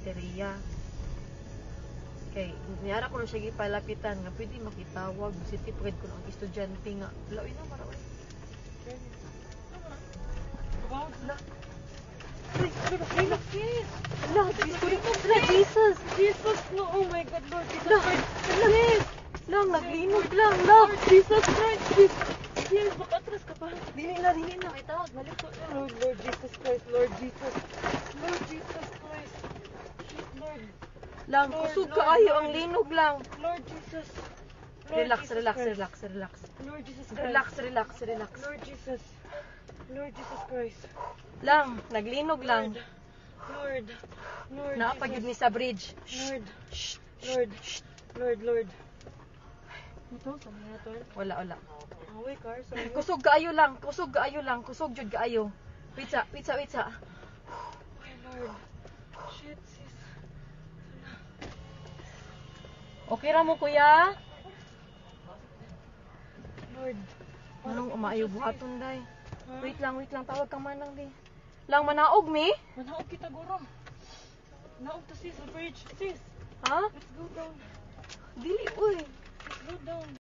baterya. Kay niara ko na siya gipalapitan nga pwede makitawag city pwede ko ang estudyante nga lawin na maraway. Jesus, no, oh my God, Lord Jesus Christ. Lang, naglinog lang, Lord Jesus Christ, yes, makatras ka pa. Dili na. Ay, tawag, balik ko. Lord Jesus Christ, Lord Jesus Christ. Shit, Lord. Lang, Lord, kusog Lord, kaayo Lord. ang linog lang. Lord Jesus. Relax. Lord Jesus Christ. Relax. Lord Jesus Christ. Lang, naglinog lang. Lord Naapagid ni Jesus. sa bridge. Lord. Ito, sabi nga to. Wala. Away, car. Sorry. Kusog kaayo lang. Kusog jud kaayo. Witsa. Ay, Lord. Shit, sis. Okay ra mo kuya? Lord. Anong umaayo buhaton day? Huh? Wait lang, tawag ka manang di. Lang manaog mi? Manaog kita, guro. Naog to sis, the bridge. Sis, Ha? let's go down. Dili uy. Let's go down.